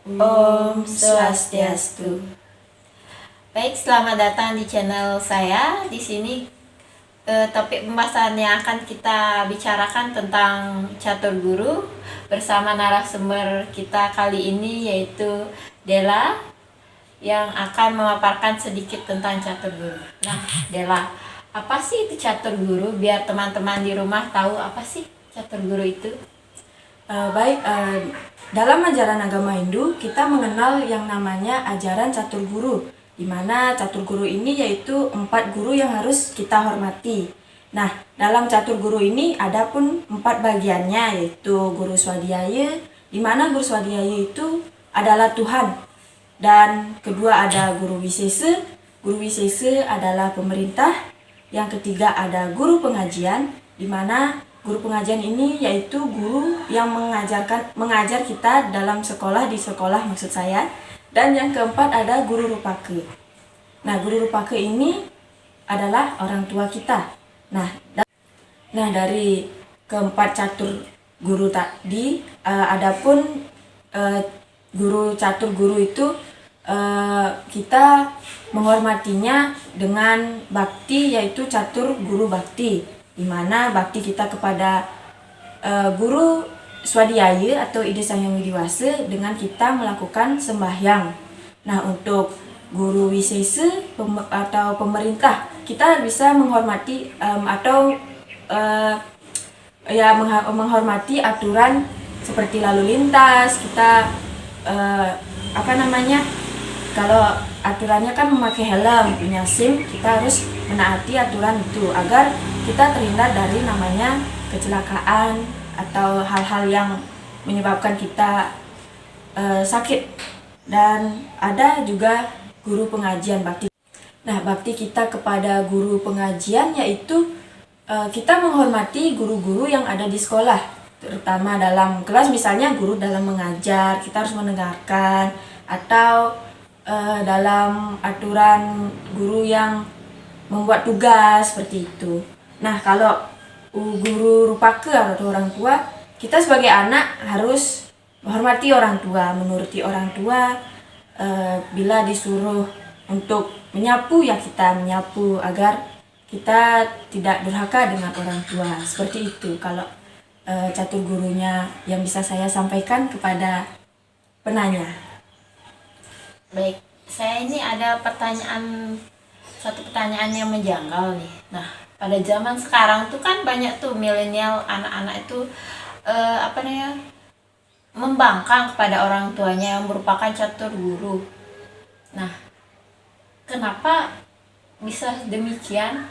Om Swastiastu. Baik, selamat datang di channel saya. Di sini topik pembahasan yang akan kita bicarakan tentang catur guru bersama narasumber kita kali ini yaitu Della yang akan memaparkan sedikit tentang catur guru. Nah, Della, apa sih itu catur guru? Biar teman-teman di rumah tahu apa sih catur guru itu. Dalam ajaran agama Hindu, kita mengenal yang namanya ajaran catur guru, di mana catur guru ini yaitu 4 guru yang harus kita hormati. Nah, dalam catur guru ini ada pun 4 bagiannya, yaitu guru swadhyaya, di mana guru swadhyaya itu adalah Tuhan. Dan kedua ada guru wisesa adalah pemerintah. Yang ketiga ada guru pengajian, di mana guru pengajian ini yaitu guru yang mengajar kita dalam di sekolah maksud saya. Dan yang keempat ada guru rupaka. Nah, guru rupaka ini adalah orang tua kita. Nah, dari keempat catur guru tadi, adapun guru catur guru itu kita menghormatinya dengan bakti, yaitu catur guru bakti, di mana bakti kita kepada guru swadhyaya atau Ida Sang Hyang Widiwasa dengan kita melakukan sembahyang. Nah, untuk guru wisesa atau pemerintah, kita bisa menghormati menghormati aturan seperti lalu lintas. Kita kalau aturannya kan memakai helm, punya SIM, kita harus menaati aturan itu agar kita terhindar dari namanya kecelakaan atau hal-hal yang menyebabkan kita sakit. Dan ada juga guru pengajian bakti. Nah, bakti kita kepada guru pengajian yaitu kita menghormati guru-guru yang ada di sekolah, terutama dalam kelas. Misalnya guru dalam mengajar, kita harus mendengarkan, atau dalam aturan guru yang membuat tugas seperti itu. Nah, kalau guru rupaka atau orang tua, kita sebagai anak harus menghormati orang tua, menuruti orang tua. Bila disuruh untuk menyapu, ya kita menyapu agar kita tidak durhaka dengan orang tua. Seperti itu kalau catur gurunya yang bisa saya sampaikan kepada penanya. Baik, saya ini ada satu pertanyaan yang menjanggal nih. Nah, pada zaman sekarang tuh kan banyak tuh milenial, anak-anak itu membangkang kepada orang tuanya yang merupakan catur guru. Nah, kenapa bisa demikian?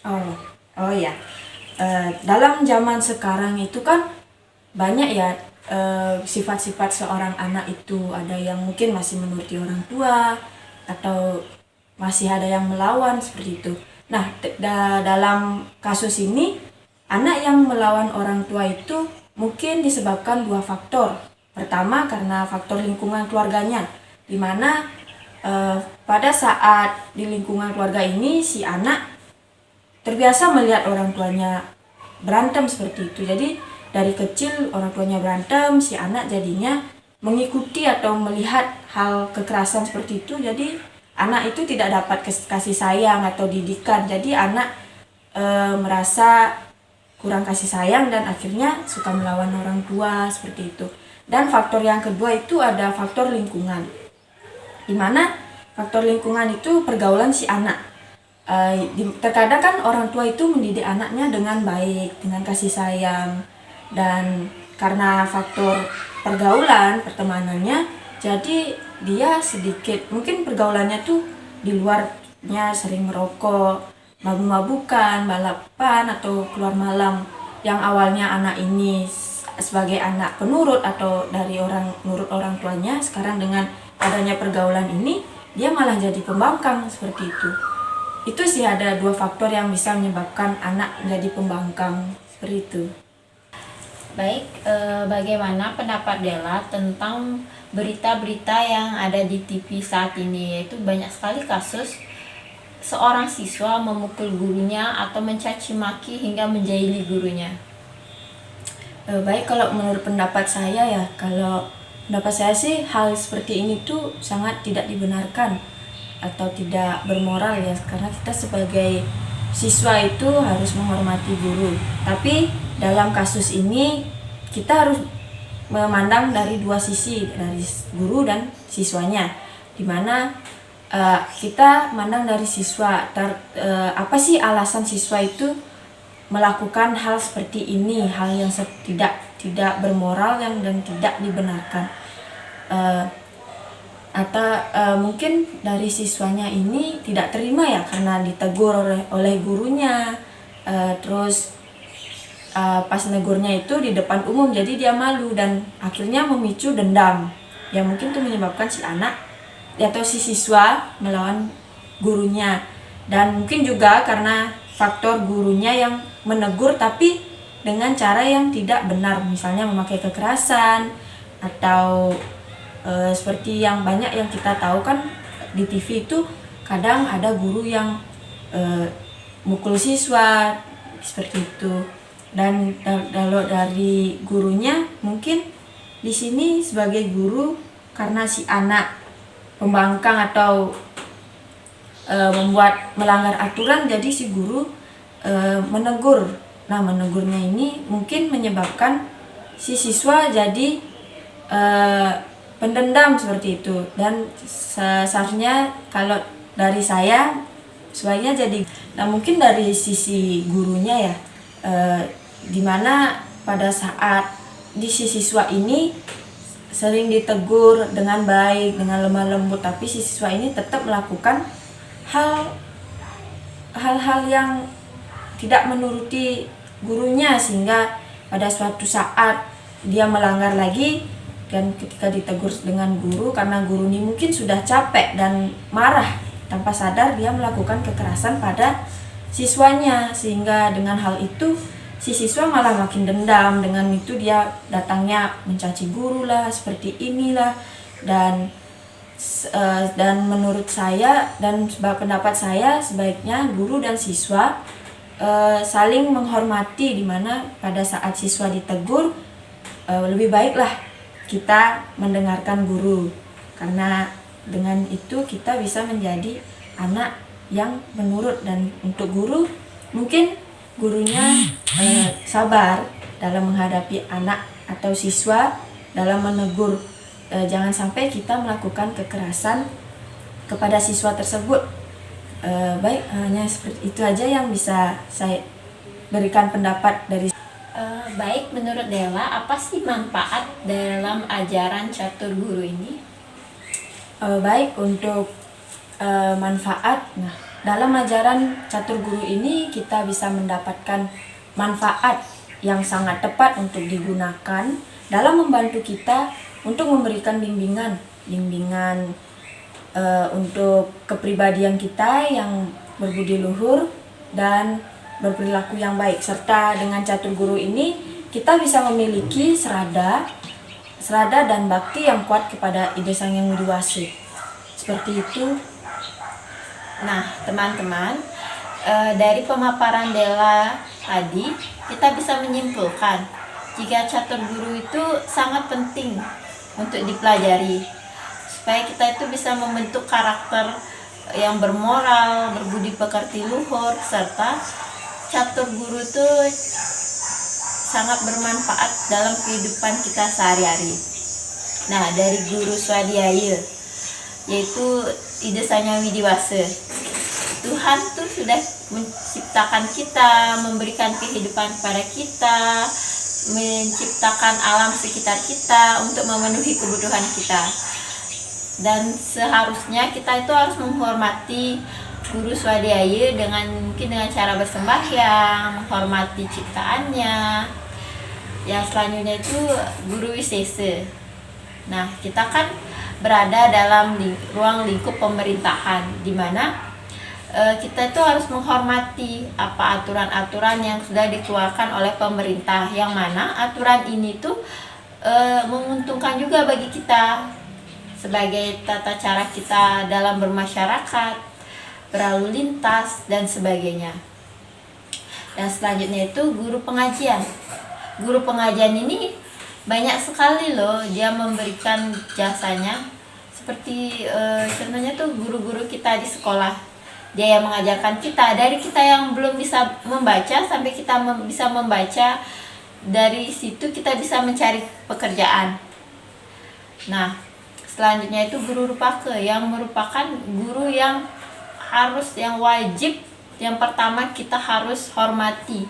Oh ya, dalam zaman sekarang itu kan banyak ya sifat-sifat seorang anak itu. Ada yang mungkin masih menuruti orang tua, atau masih ada yang melawan seperti itu. Nah, dalam kasus ini, anak yang melawan orang tua itu mungkin disebabkan 2 faktor. Pertama, karena faktor lingkungan keluarganya, di mana pada saat di lingkungan keluarga ini si anak terbiasa melihat orang tuanya berantem seperti itu. Jadi dari kecil orang tuanya berantem, si anak jadinya mengikuti atau melihat hal kekerasan seperti itu. Jadi anak itu tidak dapat kasih sayang atau didikan. Jadi anak merasa kurang kasih sayang dan akhirnya suka melawan orang tua seperti itu. Dan faktor yang kedua itu ada faktor lingkungan, di mana faktor lingkungan itu pergaulan si anak. Terkadang kan orang tua itu mendidik anaknya dengan baik, dengan kasih sayang, dan karena faktor pergaulan, pertemanannya, jadi dia sedikit mungkin pergaulannya tuh di luarnya sering merokok, mabuk-mabukan, balapan, atau keluar malam. Yang awalnya anak ini sebagai anak penurut atau dari nurut orang tuanya, sekarang dengan adanya pergaulan ini dia malah jadi pembangkang seperti itu. Itu sih ada 2 faktor yang bisa menyebabkan anak menjadi pembangkang seperti itu. Baik, bagaimana pendapat Della tentang berita-berita yang ada di TV saat ini, yaitu banyak sekali kasus seorang siswa memukul gurunya atau mencaci maki hingga menjahili gurunya. Baik, kalau menurut pendapat saya ya, kalau pendapat saya sih hal seperti ini tuh sangat tidak dibenarkan atau tidak bermoral ya, karena kita sebagai siswa itu harus menghormati guru. Tapi dalam kasus ini kita harus memandang dari dua sisi, dari guru dan siswanya, dimana kita mandang dari siswa, apa sih alasan siswa itu melakukan hal seperti ini, hal yang tidak bermoral dan tidak dibenarkan. Atau mungkin dari siswanya ini tidak terima ya karena ditegur oleh gurunya, terus pas negurnya itu di depan umum, jadi dia malu dan akhirnya memicu dendam yang mungkin itu menyebabkan si anak atau si siswa melawan gurunya. Dan mungkin juga karena faktor gurunya yang menegur tapi dengan cara yang tidak benar, misalnya memakai kekerasan atau seperti yang banyak yang kita tahu kan di TV itu kadang ada guru yang mukul siswa seperti itu. Dan kalau dari gurunya, mungkin di sini sebagai guru karena si anak pembangkang atau membuat melanggar aturan, jadi si guru menegur. Nah, menegurnya ini mungkin menyebabkan si siswa jadi pendendam seperti itu. Dan seharusnya kalau dari saya sebaiknya jadi, nah mungkin dari sisi gurunya ya, dimana pada saat di si siswa ini sering ditegur dengan baik, dengan lemah lembut, tapi si siswa ini tetap melakukan hal-hal yang tidak menuruti gurunya, sehingga pada suatu saat dia melanggar lagi. Dan ketika ditegur dengan guru, karena guru ini mungkin sudah capek dan marah, tanpa sadar dia melakukan kekerasan pada siswanya, sehingga dengan hal itu si siswa malah makin dendam. Dengan itu dia datangnya mencaci guru lah, seperti inilah. Dan menurut saya dan pendapat saya, sebaiknya guru dan siswa saling menghormati, dimana pada saat siswa ditegur lebih baiklah kita mendengarkan guru, karena dengan itu kita bisa menjadi anak yang menurut. Dan untuk guru, mungkin gurunya sabar dalam menghadapi anak atau siswa dalam menegur. Jangan sampai kita melakukan kekerasan kepada siswa tersebut. Baik, hanya seperti itu aja yang bisa saya berikan pendapat dari. Baik, menurut Dela, apa sih manfaat dalam ajaran catur guru ini? Baik, untuk manfaat, nah dalam ajaran catur guru ini kita bisa mendapatkan manfaat yang sangat tepat untuk digunakan dalam membantu kita untuk memberikan bimbingan untuk kepribadian kita yang berbudi luhur dan berperilaku yang baik. Serta dengan catur guru ini kita bisa memiliki serada dan bakti yang kuat kepada Ide Sang Hyang Widi Wase. Seperti itu. Nah, teman-teman, dari pemaparan Dela tadi kita bisa menyimpulkan jika catur guru itu sangat penting untuk dipelajari, supaya kita itu bisa membentuk karakter yang bermoral, berbudi pekerti luhur, serta catur guru itu sangat bermanfaat dalam kehidupan kita sehari-hari. Nah, dari guru swadhyaya, yaitu Ide Sang Hyang Widi Wase, Tuhan tuh sudah menciptakan kita, memberikan kehidupan kepada kita, menciptakan alam sekitar kita untuk memenuhi kebutuhan kita. Dan seharusnya kita itu harus menghormati guru swadhyaya mungkin dengan cara bersembahyang, menghormati ciptaannya. Yang selanjutnya itu guru wisesa. Nah, kita kan berada dalam ruang lingkup pemerintahan, di mana kita itu harus menghormati apa aturan-aturan yang sudah dikeluarkan oleh pemerintah, yang mana aturan ini tuh menguntungkan juga bagi kita sebagai tata cara kita dalam bermasyarakat, berlalu lintas, dan sebagainya. Dan selanjutnya itu guru pengajian. Guru pengajian ini banyak sekali loh dia memberikan jasanya. Seperti contohnya tuh guru-guru kita di sekolah, dia yang mengajarkan kita, dari kita yang belum bisa membaca sampai kita bisa membaca. Dari situ kita bisa mencari pekerjaan. Nah, selanjutnya itu guru Rupake, yang merupakan guru yang wajib, yang pertama kita harus hormati.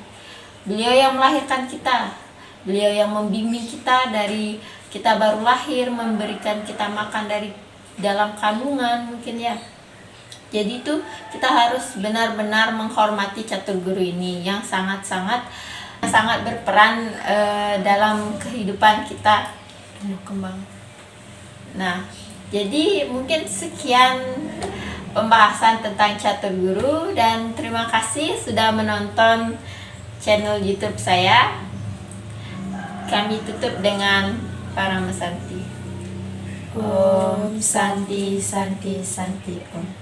Beliau yang melahirkan kita, beliau yang membimbing kita dari kita baru lahir, memberikan kita makan dari dalam kandungan mungkin ya. Jadi itu kita harus benar-benar menghormati catur guru ini yang sangat berperan dalam kehidupan kita tumbuh kembang. Nah, jadi mungkin sekian pembahasan tentang catur guru, dan terima kasih sudah menonton channel YouTube saya. Kami tutup dengan Paramasanti. Om Santi Santi Santi Om.